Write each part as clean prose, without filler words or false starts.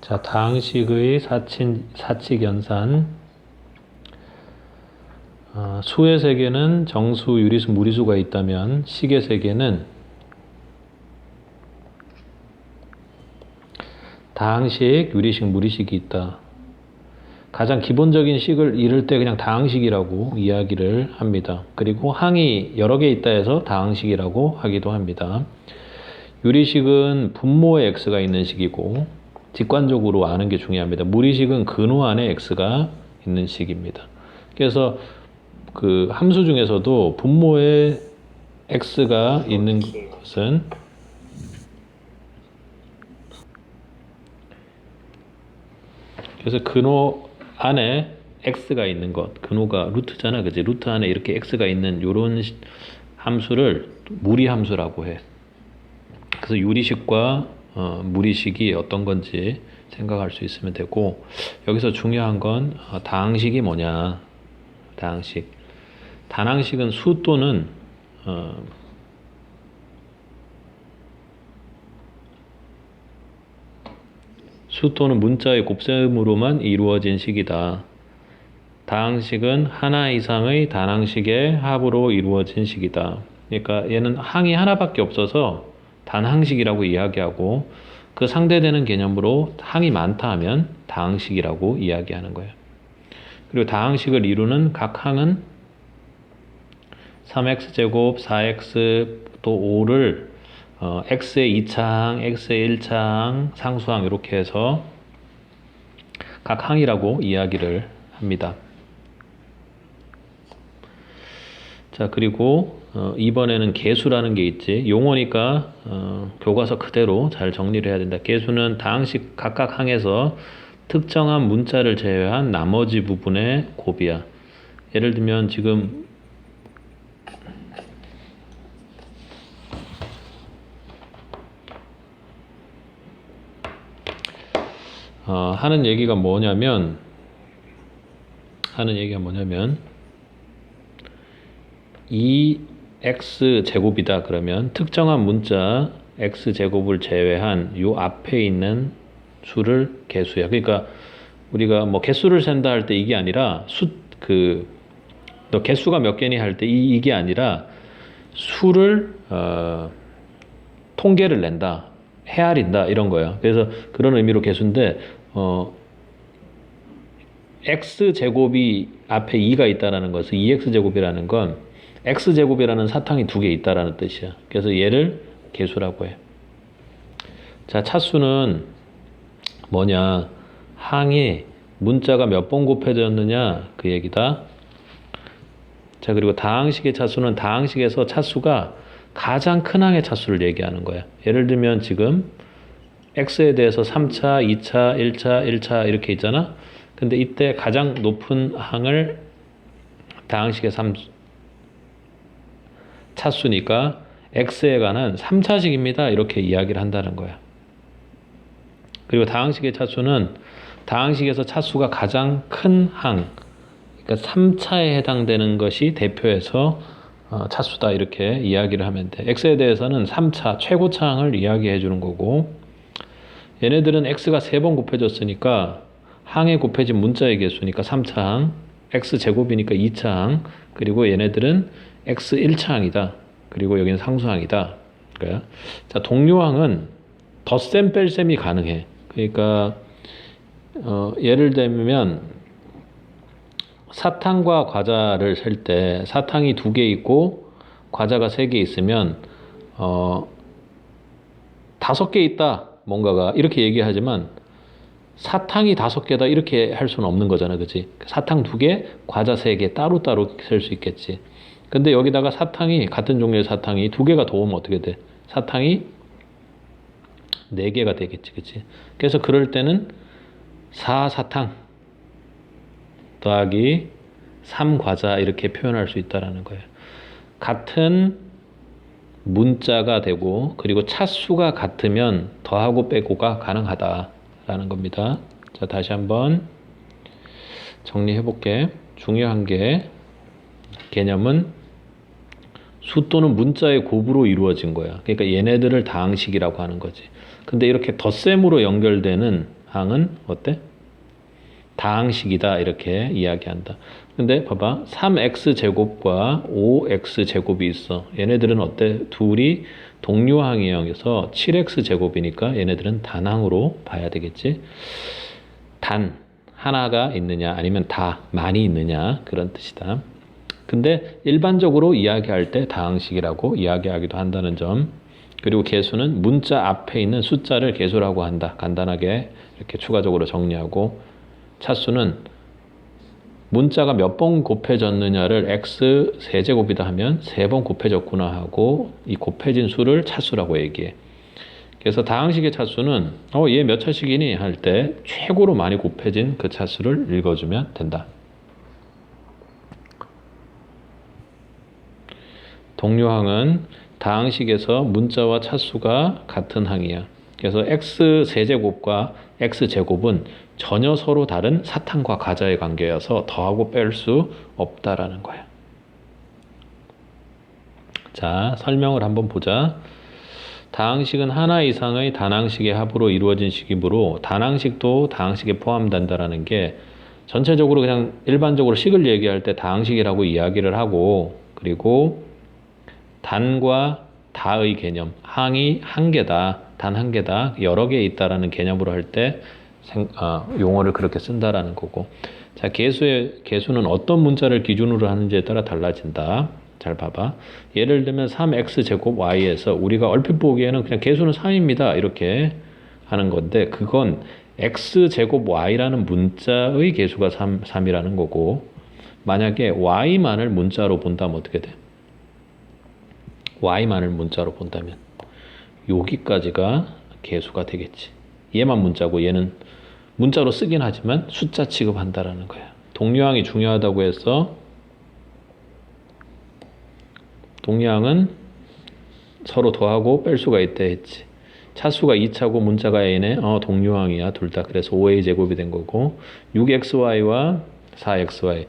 자, 다항식의 사칙 연산. 수의 세계는 정수, 유리수, 무리수가 있다면 식의 세계는 다항식, 유리식, 무리식이 있다. 가장 기본적인 식을 이룰 때 그냥 다항식이라고 이야기를 합니다. 그리고 항이 여러 개 있다 해서 다항식이라고 하기도 합니다. 유리식은 분모에 x가 있는 식이고 직관적으로 아는 게 중요합니다. 무리식은 근호 안에 x가 있는 식입니다. 그래서 그 함수 중에서도 분모에 x가 있는 것은 그래서 근호 안에 x가 있는 것, 근호가 루트잖아, 그지? 루트 안에 이렇게 x가 있는 요런 함수를 무리함수라고 해. 그래서 유리식과 무리식이 어떤 건지 생각할 수 있으면 되고, 여기서 중요한 건 다항식이 뭐냐. 다항식. 단항식은 수 또는 수 또는 문자의 곱셈으로만 이루어진 식이다. 다항식은 하나 이상의 단항식의 합으로 이루어진 식이다. 그러니까 얘는 항이 하나밖에 없어서 단항식이라고 이야기하고 그 상대되는 개념으로 항이 많다 하면 다항식이라고 이야기하는 거예요. 그리고 다항식을 이루는 각 항은 3x제곱, 4x, 또 5를 x의 2차항, x의 1차항, 상수항 이렇게 해서 각 항이라고 이야기를 합니다. 자, 그리고 이번에는 계수라는 게 있지. 용어니까 교과서 그대로 잘 정리를 해야 된다. 계수는 다항식 각각 항에서 특정한 문자를 제외한 나머지 부분의 곱이야. 예를 들면 지금 하는 얘기가 뭐냐면 2x제곱이다 그러면 특정한 문자 x제곱을 제외한 요 앞에 있는 수를 개수야. 그러니까 우리가 뭐 개수를 센다 할 때 이게 아니라 너 개수가 몇 개니 할 때 이게 아니라 수를 통계를 낸다, 헤아린다 이런 거야. 그래서 그런 의미로 개수인데 x제곱이 앞에 2가 있다라는 것은 2x제곱이라는 건 x제곱이라는 사탕이 두 개 있다라는 뜻이야. 그래서 얘를 개수라고 해. 자, 차수는 뭐냐? 항에 문자가 몇 번 곱해졌느냐 그 얘기다. 자, 그리고 다항식의 차수는 다항식에서 차수가 가장 큰 항의 차수를 얘기하는 거야. 예를 들면 지금 x에 대해서 3차, 2차, 1차, 1차 이렇게 있잖아. 근데 이때 가장 높은 항을 다항식의 차수니까 x에 관한 3차식입니다. 이렇게 이야기를 한다는 거야. 그리고 다항식의 차수는 다항식에서 차수가 가장 큰 항, 그러니까 3차에 해당되는 것이 대표해서 차수다 이렇게 이야기를 하면 돼. x에 대해서는 3차, 최고차항을 이야기해 주는 거고 얘네들은 x가 3번 곱해졌으니까 항에 곱해진 문자의 개수니까 3차항, x제곱이니까 2차항, 그리고 얘네들은 x 1차항이다. 그리고 여기는 상수항이다. 그러니까 자, 동료항은 덧셈 뺄셈이 가능해. 그러니까 예를 들면 사탕과 과자를 셀 때 사탕이 2개 있고 과자가 3개 있으면 5개 있다 뭔가가 이렇게 얘기하지만 사탕이 5개다 이렇게 할 수는 없는 거잖아, 그치? 사탕 2개, 과자 3개 따로따로 셀 수 있겠지. 근데 여기다가 사탕이 같은 종류의 사탕이 2개가 더 오면 어떻게 돼? 사탕이 4개가 되겠지, 그치? 그래서 그럴 때는 4사탕 더하기 3과자 이렇게 표현할 수 있다라는 거예요. 같은 문자가 되고 그리고 차수가 같으면 더하고 빼고가 가능하다라는 겁니다. 자, 다시 한번 정리해 볼게. 중요한 게 개념은 수 또는 문자의 곱으로 이루어진 거야. 그러니까 얘네들을 다항식이라고 하는 거지. 근데 이렇게 덧셈으로 연결되는 항은 어때? 다항식이다 이렇게 이야기한다. 근데 봐봐 3x제곱과 5x제곱이 있어. 얘네들은 어때? 둘이 동류항이어서 7x제곱이니까 얘네들은 단항으로 봐야 되겠지. 단 하나가 있느냐 아니면 다 많이 있느냐 그런 뜻이다. 근데 일반적으로 이야기할 때 다항식이라고 이야기하기도 한다는 점. 그리고 개수는 문자 앞에 있는 숫자를 개수라고 한다. 간단하게 이렇게 추가적으로 정리하고 차수는 문자가 몇 번 곱해졌느냐를 x 세제곱이다 하면 3번 곱해졌구나 하고 이 곱해진 수를 차수라고 얘기해. 그래서 다항식의 차수는 얘 몇 차식이니 할 때 최고로 많이 곱해진 그 차수를 읽어주면 된다. 동류항은 다항식에서 문자와 차수가 같은 항이야. 그래서 x 세제곱과 x 제곱은 전혀 서로 다른 사탕과 과자의 관계여서 더하고 뺄 수 없다라는 거야. 자, 설명을 한번 보자. 다항식은 하나 이상의 단항식의 합으로 이루어진 식이므로 단항식도 다항식에 포함된다라는 게 전체적으로 그냥 일반적으로 식을 얘기할 때 다항식이라고 이야기를 하고 그리고 단과 다의 개념, 항이 한 개다, 단 한 개다, 여러 개 있다라는 개념으로 할 때 용어를 그렇게 쓴다라는 거고. 자, 개수는 어떤 문자를 기준으로 하는지에 따라 달라진다. 잘 봐봐. 예를 들면 3x제곱 y에서 우리가 얼핏 보기에는 그냥 개수는 3입니다. 이렇게 하는 건데 그건 x제곱 y라는 문자의 개수가 3이라는 거고 만약에 y만을 문자로 본다면 어떻게 돼? y만을 문자로 본다면 여기까지가 개수가 되겠지. 얘만 문자고 얘는 문자로 쓰긴 하지만 숫자 취급한다라는 거야. 동류항이 중요하다고 해서 동류항은 서로 더하고 뺄 수가 있다 했지. 차수가 2차고 문자가 n에 동류항이야 둘 다. 그래서 5a 제곱이 된 거고 6xy와 4xy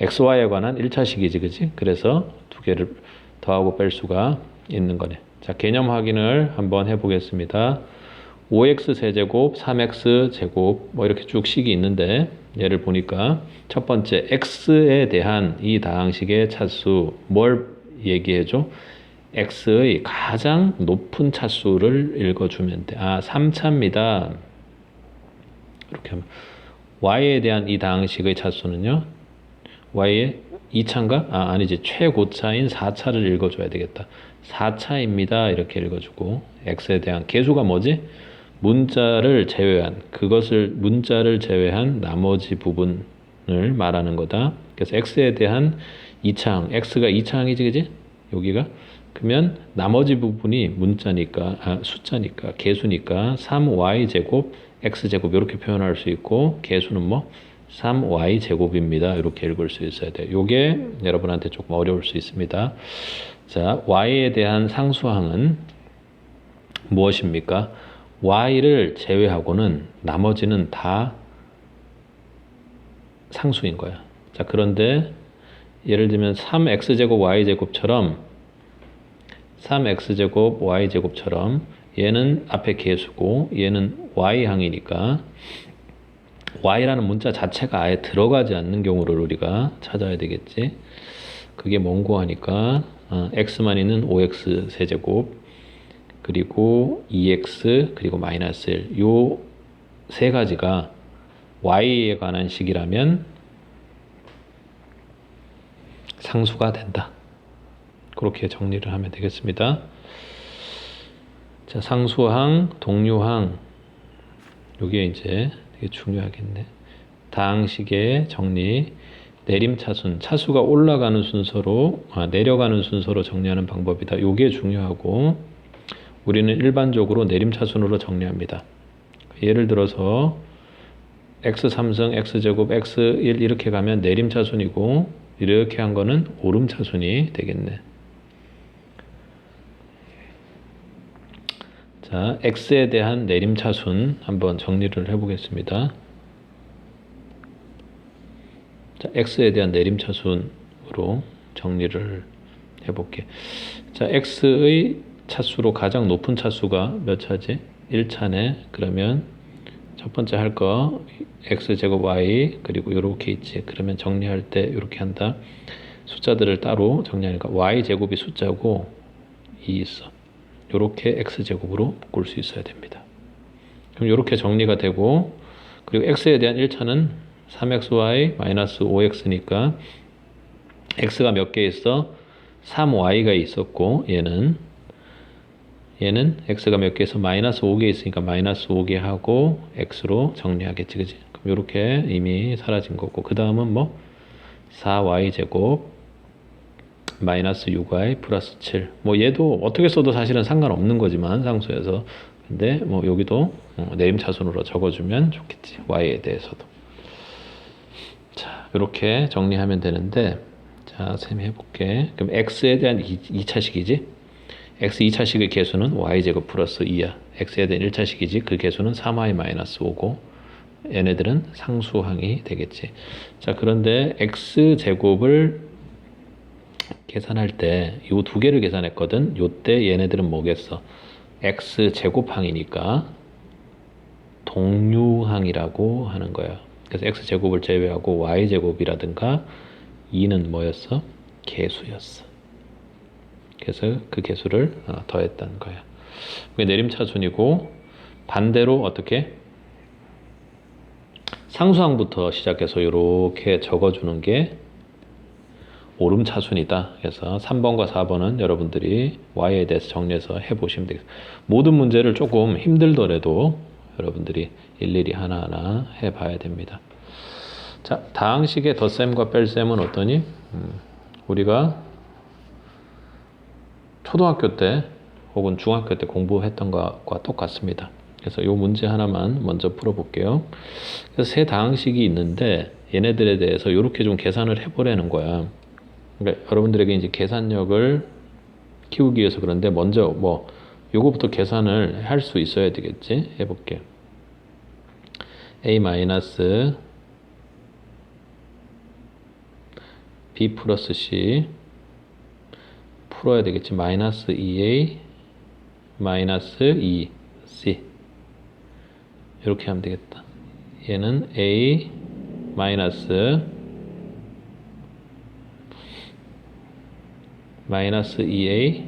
xy에 관한 1차식이지 그지? 그래서 두 개를 더하고 뺄 수가 있는 거네. 자, 개념 확인을 한번 해보겠습니다. 5x 세제곱, 3x 제곱 뭐 이렇게 쭉 식이 있는데 얘를 보니까 첫 번째 x에 대한 이 다항식의 차수 뭘 얘기해줘? x의 가장 높은 차수를 읽어주면 돼. 3차입니다. 이렇게 하면 y에 대한 이 다항식의 차수는요. y의 2차인가? 아니지. 최고차인 4차를 읽어줘야 되겠다. 4차입니다. 이렇게 읽어주고 x에 대한 개수가 뭐지? 문자를 제외한 나머지 부분을 말하는 거다. 그래서 x에 대한 2차항, x가 2차항이지 그지? 여기가 그러면 나머지 부분이 문자니까 숫자니까 개수니까 3y제곱 x제곱 이렇게 표현할 수 있고 개수는 뭐 3y제곱입니다. 이렇게 읽을 수 있어야 돼요. 요게 여러분한테 조금 어려울 수 있습니다. 자, y에 대한 상수항은 무엇입니까? y를 제외하고는 나머지는 다 상수인 거야. 자, 그런데 예를 들면 3x제곱 y제곱처럼 3x제곱 y제곱처럼 얘는 앞에 개수고 얘는 y항이니까 y라는 문자 자체가 아예 들어가지 않는 경우를 우리가 찾아야 되겠지. 그게 뭔고 하니까 x만 있는 5x 세제곱 그리고 2x 그리고 마이너스 1 요 세 가지가 y에 관한 식이라면 상수가 된다. 그렇게 정리를 하면 되겠습니다. 자, 상수항, 동류항 요게 이제 되게 중요하겠네. 다항식의 정리, 내림차순, 차수가 올라가는 순서로 내려가는 순서로 정리하는 방법이다. 요게 중요하고 우리는 일반적으로 내림차순으로 정리합니다. 예를 들어서 x3승, x제곱, x1 이렇게 가면 내림차순이고 이렇게 한 거는 오름차순이 되겠네. 자, x에 대한 내림차순 한번 정리를 해보겠습니다. 자, x에 대한 내림차순으로 정리를 해볼게. 자, x의 차수로 가장 높은 차수가 몇 차지? 1차네. 그러면 첫 번째 할 거 x제곱 y 그리고 이렇게 있지. 그러면 정리할 때 이렇게 한다. 숫자들을 따로 정리하니까 y제곱이 숫자고 2 있어. 이렇게 x제곱으로 바꿀 수 있어야 됩니다. 그럼 이렇게 정리가 되고, 그리고 x에 대한 1차는 3xy 5x니까 x가 몇 개 있어? 3y가 있었고 얘는 x가 몇 개 있어? 마이너스 5개 있으니까 마이너스 5개 하고 x로 정리하겠지, 그지? 그럼 이렇게 이미 사라진 거고, 그 다음은 뭐 4y제곱 마이너스 6y 플러스 7. 뭐 얘도 어떻게 써도 사실은 상관없는 거지만 상수에서, 근데 뭐 여기도 내림차순으로 적어주면 좋겠지, y에 대해서도. 자, 이렇게 정리하면 되는데, 자, 쌤 해볼게. 그럼 x에 대한 2차식이지? x 2차식의 개수는 y제곱 플러스 2야. x에 대한 1차식이지? 그 개수는 3y 마이너스 5고 얘네들은 상수항이 되겠지. 자, 그런데 x제곱을 계산할 때 이 두 개를 계산했거든. 요때 얘네들은 뭐겠어? x제곱항이니까 동류항이라고 하는 거야. 그래서 x제곱을 제외하고 y제곱이라든가 2는 뭐였어? 개수였어. 그래서 그 개수를 더했다는 거야. 그게 내림차순이고, 반대로 어떻게? 상수항부터 시작해서 이렇게 적어주는 게 오름차순이다. 그래서 3번과 4번은 여러분들이 y에 대해서 정리해서 해보시면 되겠습니다. 모든 문제를 조금 힘들더라도 여러분들이 일일이 하나하나 해봐야 됩니다. 자, 다항식의 덧셈과 뺄셈은 어떠니? 우리가 초등학교 때 혹은 중학교 때 공부했던 것과 똑같습니다. 그래서 이 문제 하나만 먼저 풀어볼게요. 그래서 세 다항식이 있는데 얘네들에 대해서 이렇게 좀 계산을 해보라는 거야. 그러니까 여러분들에게 이제 계산력을 키우기 위해서 그런데 먼저 뭐 요거부터 계산을 할 수 있어야 되겠지. 해볼게. a 마이너스 b 플러스 c 풀어야 되겠지. 마이너스 2a 마이너스 2c 이렇게 하면 되겠다. 얘는 a 마이너스 2a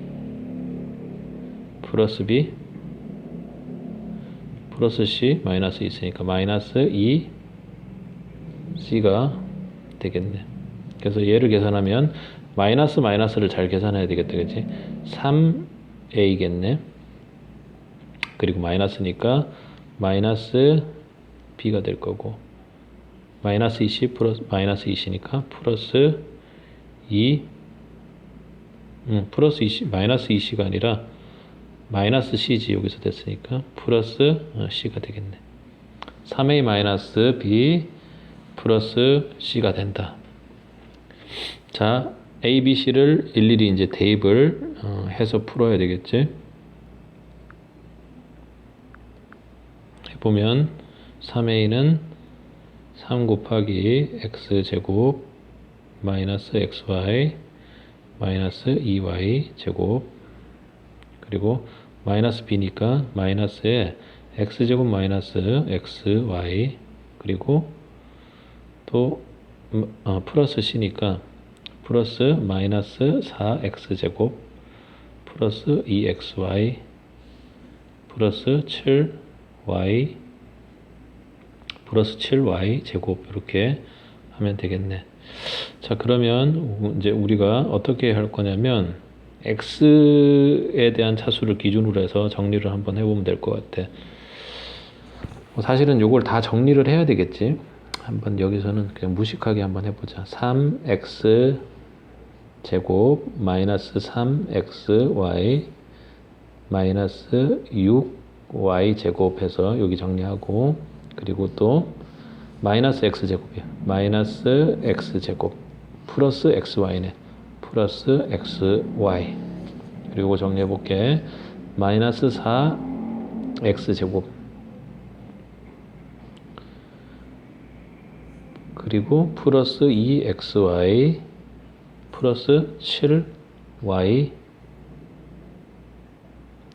플러스 b 플러스 c 마이너스 있으니까 마이너스 2c가 되겠네. 그래서 얘를 계산하면 마이너스를 잘 계산해야 되겠다, 그치? 3a겠네. 그리고 마이너스니까 마이너스 b가 될 거고, 마이너스 2c 플러스 마이너스 2c니까 플러스 2 플러스 2c 마이너스 2c가 아니라 마이너스 c지. 여기서 됐으니까 플러스 c가 되겠네. 3a 마이너스 b 플러스 c가 된다. 자, a, b, c를 일일이 이제 대입을 해서 풀어야 되겠지. 해보면 3a는 3 곱하기 x제곱 마이너스 xy 마이너스 2y 제곱, 그리고 마이너스 b니까 마이너스에 x제곱 마이너스 xy, 그리고 또 플러스 c니까 플러스 마이너스 4x제곱 플러스 2xy 플러스 7y 플러스 7y 제곱, 이렇게 하면 되겠네. 자, 그러면 이제 우리가 어떻게 할 거냐면 x에 대한 차수를 기준으로 해서 정리를 한번 해보면 될 것 같아. 사실은 이걸 다 정리를 해야 되겠지. 한번 여기서는 그냥 무식하게 한번 해보자. 3x 제곱 마이너스 3xy 마이너스 6y 제곱해서 여기 정리하고, 그리고 또 마이너스 x제곱이야. 마이너스 x제곱 플러스 xy네. 플러스 xy. 그리고 정리해볼게. 마이너스 4x제곱 그리고 플러스 2xy 플러스 7y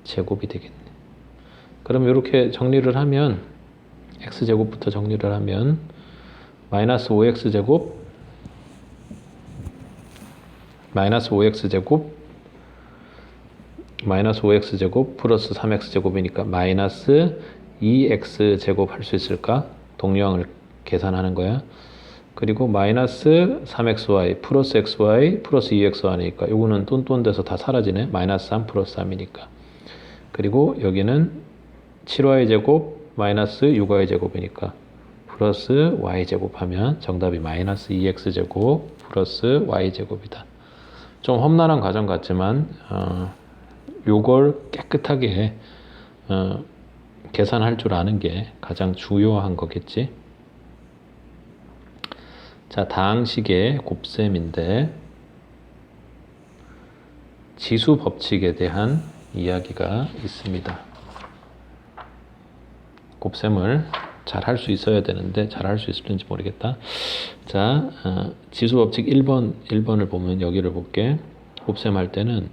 제곱이 되겠네. 그럼 이렇게 정리를 하면 x제곱부터 정리를 하면 마이너스 5x제곱 플러스 3x제곱이니까 마이너스 2x제곱 할 수 있을까? 동류항을 계산하는 거야. 그리고 마이너스 3xy 플러스 xy 플러스 2xy니까 이거는 똔똔 돼서 다 사라지네. 마이너스 3 플러스 3이니까. 그리고 여기는 7y제곱 마이너스 6y제곱이니까 플러스 y제곱하면 정답이 마이너스 2x제곱 플러스 y제곱이다. 좀 험난한 과정 같지만 요걸 깨끗하게 계산할 줄 아는 게 가장 중요한 거겠지. 자, 다항식의 곱셈인데 지수 법칙에 대한 이야기가 있습니다. 곱셈을 잘 할 수 있어야 되는데 잘 할 수 있을지 모르겠다. 자, 지수 법칙 1번을 보면 여기를 볼게. 곱셈할 때는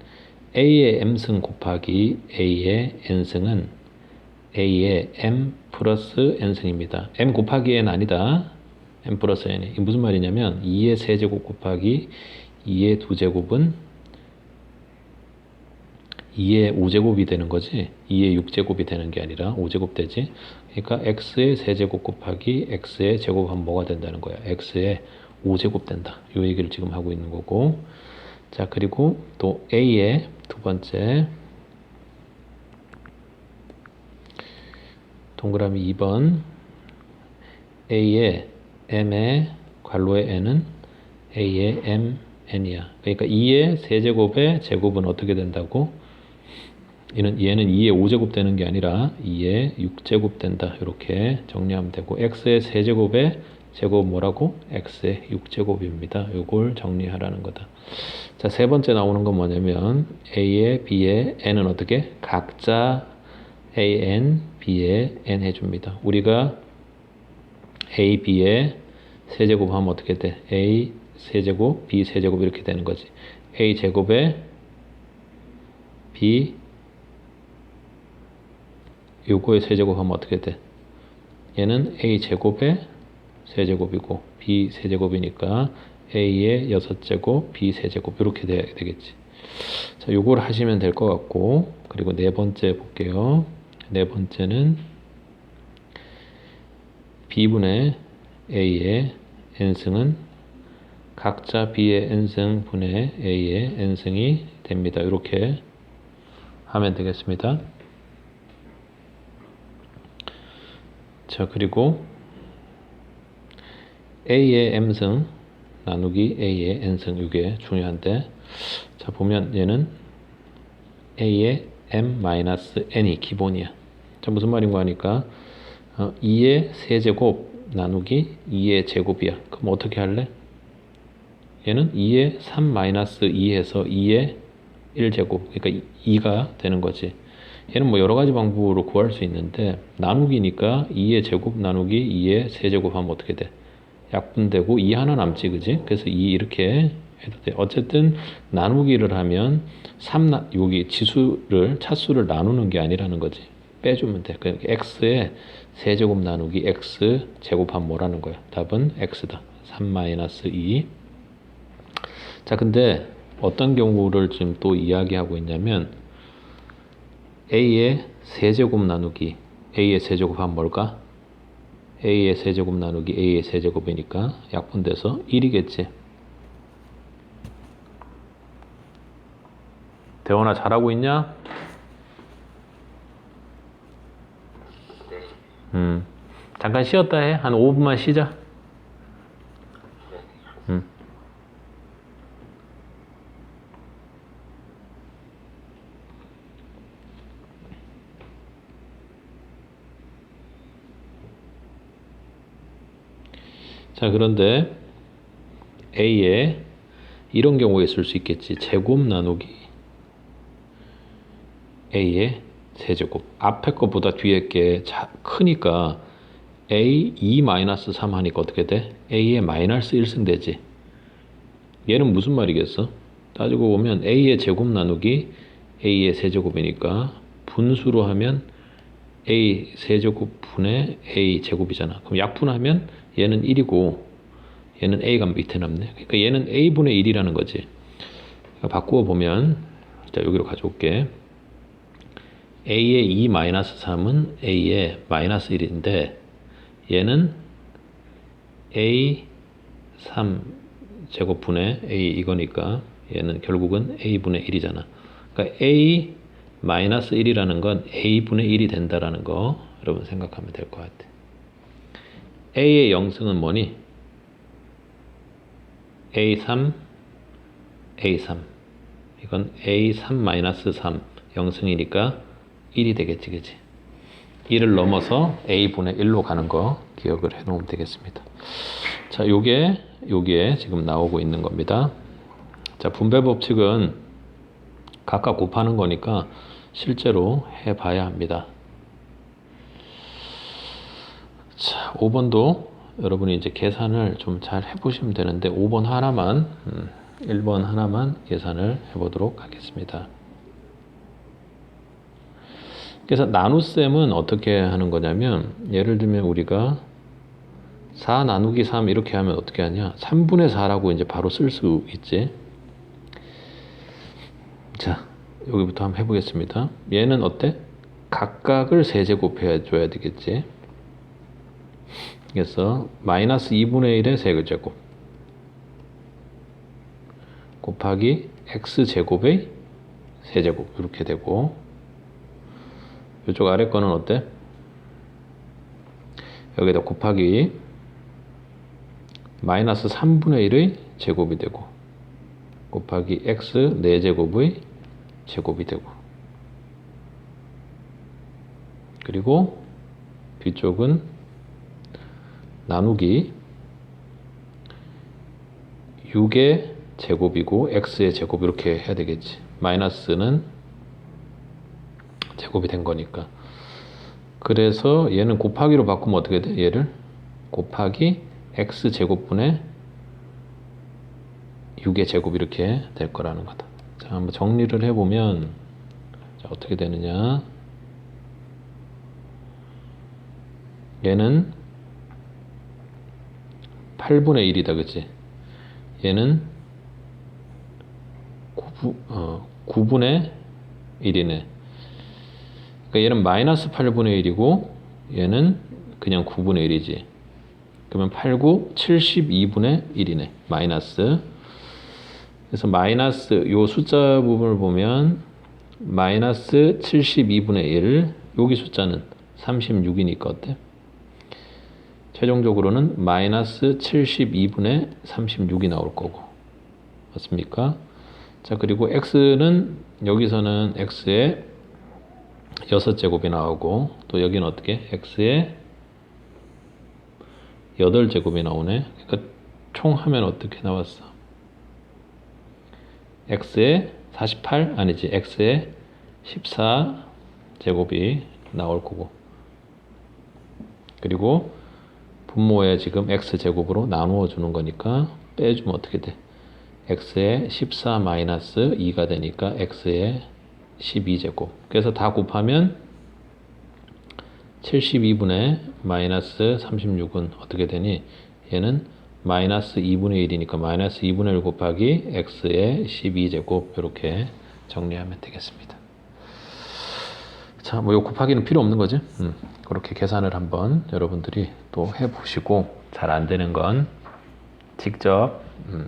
A의 m승 곱하기 A의 n승은 A의 m 플러스 n승입니다. m 곱하기 n 아니다. m 플러스 n이. 이게 무슨 말이냐면 2의 세제곱 곱하기 2의 2제곱은 2의 5제곱이 되는 거지. 2의 6제곱이 되는 게 아니라 5제곱 되지. 그러니까 x의 세제곱 곱하기 x의 제곱하면 뭐가 된다는 거야. x의 5제곱 된다. 이 얘기를 지금 하고 있는 거고. 자, 그리고 또 a의 두 번째 동그라미 2번 a의 m의 괄호의 n은 a의 m n이야. 그러니까 2의 세제곱의 제곱은 어떻게 된다고? 얘는 2의 5제곱 되는 게 아니라 2의 6제곱 된다. 이렇게 정리하면 되고 x의 세제곱의 제곱 뭐라고? x의 6제곱입니다. 이걸 정리하라는 거다. 자, 세 번째 나오는 건 뭐냐면 a의 b의 n은 어떻게? 각자 an, b의 n 해줍니다. 우리가 a, b의 세제곱 하면 어떻게 돼? a 세제곱, b 세제곱 이렇게 되는 거지. a 제곱에 b 요거의 세제곱 하면 어떻게 돼? 얘는 a 제곱의 세제곱이고 b 세제곱이니까 a의 6제곱, b 세제곱 이렇게 돼야 되겠지. 자, 요걸 하시면 될 것 같고, 그리고 네 번째 볼게요. 네 번째는 b분의 a의 n승은 각자 b의 n승 분의 a의 n승이 됩니다. 이렇게 하면 되겠습니다. 자, 그리고 a의 m승 나누기 a의 n승 이게 중요한데, 자, 보면 얘는 a의 m-n이 기본이야. 자, 무슨 말인가 하니까 2의 세제곱 나누기 2의 제곱이야. 그럼 어떻게 할래? 얘는 2의 3-2 해서 2의 1제곱, 그러니까 2가 되는 거지. 얘는 뭐 여러 가지 방법으로 구할 수 있는데 나누기니까 2의 제곱 나누기 2의 세제곱 하면 어떻게 돼? 약분되고 2 하나 남지, 그지? 그래서 2 이렇게 해도 돼. 어쨌든 나누기를 하면 여기 지수를 차수를 나누는 게 아니라는 거지. 빼주면 돼. 그러니까 x의 세제곱 나누기 x 제곱하면 뭐라는 거야? 답은 x다. 3-2. 자, 근데 어떤 경우를 지금 또 이야기하고 있냐면 a의 세제곱 나누기 a의 세제곱 하면 뭘까? a의 세제곱 나누기 a의 세제곱이니까 약분돼서 1이겠지. 대원아, 잘하고 있냐? 잠깐 쉬었다 해. 한 5분만 쉬자. 자, 그런데 a에 이런 경우가 있을 수 있겠지. 제곱 나누기 a의 세제곱. 앞에 것보다 뒤에 게 크니까 a 2-3 하니까 어떻게 돼? a의 마이너스 1승 되지. 얘는 무슨 말이겠어? 따지고 보면 a의 제곱 나누기 a의 세제곱이니까 분수로 하면 a 세제곱분의 a 제곱이잖아. 그럼 약분하면 얘는 1이고 얘는 a가 밑에 남네. 그러니까 얘는 a분의 1이라는 거지. 그러니까 바꾸어 보면 자 여기로 가져올게. a의 2 마이너스 3은 a의 마이너스 1인데 얘는 a 3 제곱분의 a 이거니까 얘는 결국은 a분의 1이잖아. 그러니까 a 마이너스 1이라는 건 a분의 1이 된다라는 거 여러분 생각하면 될 것 같아. a의 영승은 뭐니? a3 a3 이건 a3 마이너스 3 영승이니까 1이 되겠지, 그치? 1을 넘어서 a분의 1로 가는 거 기억을 해 놓으면 되겠습니다. 자, 요게 지금 나오고 있는 겁니다. 자, 분배 법칙은 각각 곱하는 거니까 실제로 해 봐야 합니다. 자, 5번도 여러분이 이제 계산을 좀 잘 해보시면 되는데 5번 하나만 1번 하나만 계산을 해보도록 하겠습니다. 그래서 나눗셈은 어떻게 하는 거냐면 예를 들면 우리가 4 나누기 3 이렇게 하면 어떻게 하냐 3분의 4라고 이제 바로 쓸 수 있지. 자 여기부터 한번 해보겠습니다. 얘는 어때? 각각을 세제곱해 줘야 되겠지. 그래서 마이너스 2분의 1의 세제곱 곱하기 x제곱의 세제곱 이렇게 되고 이쪽 아래 거는 어때? 여기다 곱하기 마이너스 3분의 1의 제곱이 되고 곱하기 x 4제곱의 제곱이 되고 그리고 뒤쪽은 나누기 6의 제곱이고 x의 제곱 이렇게 해야 되겠지. 마이너스는 제곱이 된 거니까. 그래서 얘는 곱하기로 바꾸면 어떻게 돼? 얘를 곱하기 x 제곱분의 6의 제곱 이렇게 될 거라는 거다. 자, 한번 정리를 해보면 자, 어떻게 되느냐? 얘는 8분의 1이다, 그치? 얘는 9분의 1이네. 그러니까 얘는 마이너스 8분의 1이고 얘는 그냥 9분의 1이지. 그러면 8, 9, 72분의 1이네. 마이너스. 그래서 마이너스 요 숫자 부분을 보면 마이너스 72분의 1 여기 숫자는 36이니까 어때? 최종적으로는 마이너스 72분의 36이 나올 거고 맞습니까? 자 그리고 x는 여기서는 x의 6제곱이 나오고 또 여기는 어떻게? x의 8제곱이 나오네. 그러니까 총 하면 어떻게 나왔어? x의 48 아니지 x의 14제곱이 나올 거고 그리고 분모에 지금 x제곱으로 나누어 주는 거니까 빼주면 어떻게 돼? x의 14 마이너스 2가 되니까 x의 12제곱. 그래서 다 곱하면 72분의 마이너스 36은 어떻게 되니? 얘는 마이너스 2분의 1이니까 마이너스 2분의 1 곱하기 x의 12제곱 이렇게 정리하면 되겠습니다. 자, 뭐 요 곱하기는 필요 없는 거지. 그렇게 계산을 한번 여러분들이 또 해보시고 잘 안 되는 건 직접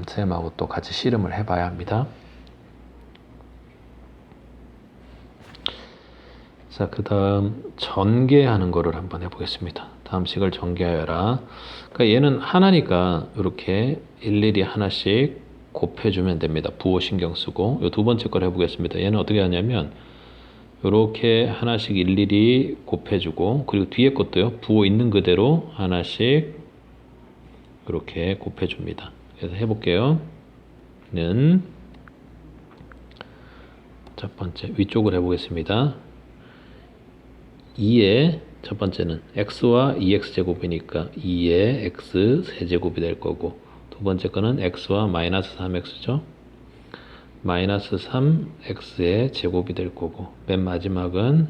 쌤하고 또 같이 씨름을 해봐야 합니다. 자, 그 다음 전개하는 거를 한번 해보겠습니다. 다음 식을 전개하여라. 그러니까 얘는 하나니까 이렇게 일일이 하나씩 곱해주면 됩니다. 부호 신경 쓰고 이 두 번째 걸 해보겠습니다. 얘는 어떻게 하냐면 이렇게 하나씩 일일이 곱해주고 그리고 뒤에 것도요. 부호 있는 그대로 하나씩 이렇게 곱해줍니다. 그래서 해볼게요. 는 첫 번째 위쪽을 해보겠습니다. 2의 첫 번째는 x와 2x제곱이니까 2의 x 세제곱이 될 거고 두 번째 거는 x와 마이너스 3x죠. 마이너스 3x의 제곱이 될 거고 맨 마지막은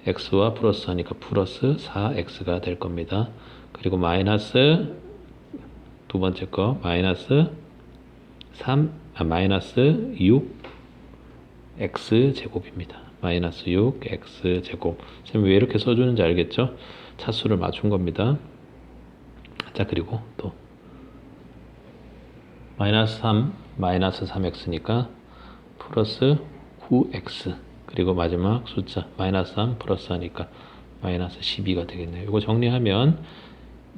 x와 플러스 하니까 플러스 4x가 될 겁니다. 그리고 마이너스 두 번째 거 마이너스 마이너스 6x 제곱입니다. 마이너스 6x 제곱. 선생님 왜 이렇게 써주는지 알겠죠? 차수를 맞춘 겁니다. 자, 그리고 또 마이너스 3 마이너스 3x니까 플러스 9x. 그리고 마지막 숫자 마이너스 3 플러스 하니까 마이너스 12가 되겠네요. 이거 정리하면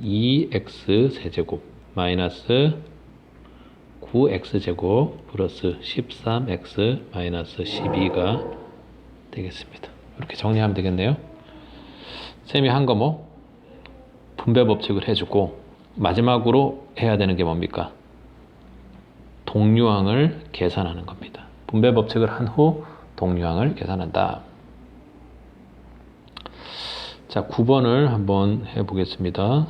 2x 세제곱 마이너스 9x제곱 플러스 13x 마이너스 12가 되겠습니다. 이렇게 정리하면 되겠네요. 쌤이 한 거 뭐 분배 법칙을 해주고 마지막으로 해야 되는 게 뭡니까? 동류항을 계산하는 겁니다. 분배 법칙을 한 후 동류항을 계산한다. 자, 9번을 한번 해보겠습니다.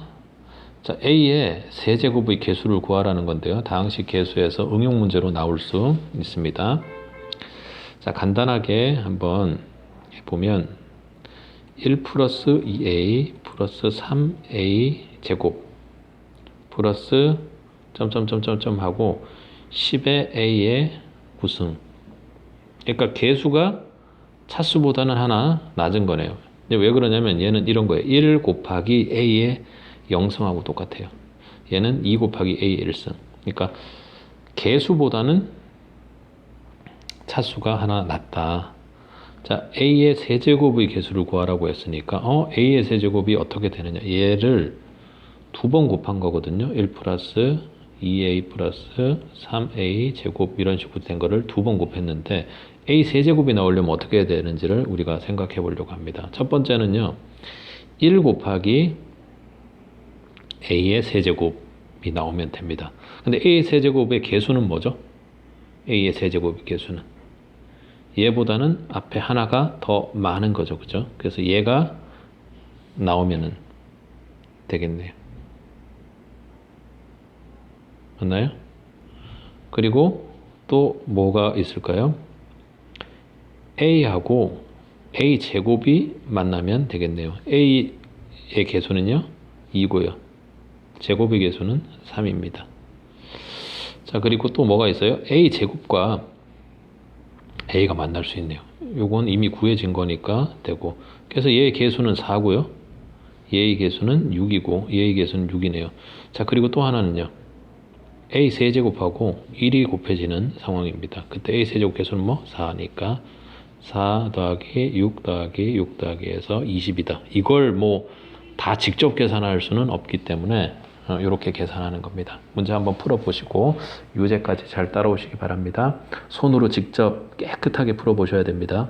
자, A의 세제곱의 개수를 구하라는 건데요. 다항식 계수에서 응용 문제로 나올 수 있습니다. 자, 간단하게 한번 해보면 1 플러스 2A 플러스 3A 제곱 플러스 점점점점점 하고 10의 A의 구승. 그러니까 개수가 차수보다는 하나 낮은 거네요. 근데 왜 그러냐면 얘는 이런 거예요. 1 곱하기 A의 0승하고 똑같아요. 얘는 2 곱하기 A 1승. 그러니까 개수보다는 차수가 하나 낮다. 자, A의 세제곱의 개수를 구하라고 했으니까 A의 세제곱이 어떻게 되느냐. 얘를 두 번 곱한 거거든요. 1 플러스 2A 플러스 3A 제곱 이런 식으로 된 거를 두 번 곱했는데 A 세제곱이 나오려면 어떻게 해야 되는지를 우리가 생각해 보려고 합니다. 첫 번째는요. 1 곱하기 A의 세제곱이 나오면 됩니다. 근데 A의 세제곱의 개수는 뭐죠? A의 세제곱의 개수는 얘보다는 앞에 하나가 더 많은 거죠. 그죠? 그래서 얘가 나오면 되겠네요. 맞나요? 그리고 또 뭐가 있을까요? A하고 A 제곱이 만나면 되겠네요. A의 개수는요 2고요. 제곱의 개수는 3입니다. 자, 그리고 또 뭐가 있어요? A 제곱과 A가 만날 수 있네요. 요건 이미 구해진 거니까 되고. 그래서 얘의 개수는 4고요. 얘의 개수는 6이고 얘의 개수는 6이네요. 자, 그리고 또 하나는요. A 세제곱하고 1이 곱해지는 상황입니다. 그때 A 세제곱 개수는 뭐? 4니까 4 더하기 6 더하기 6 더하기 해서 20이다. 이걸 뭐 다 직접 계산할 수는 없기 때문에 이렇게 계산하는 겁니다. 문제 한번 풀어보시고 유제까지 잘 따라오시기 바랍니다. 손으로 직접 깨끗하게 풀어보셔야 됩니다.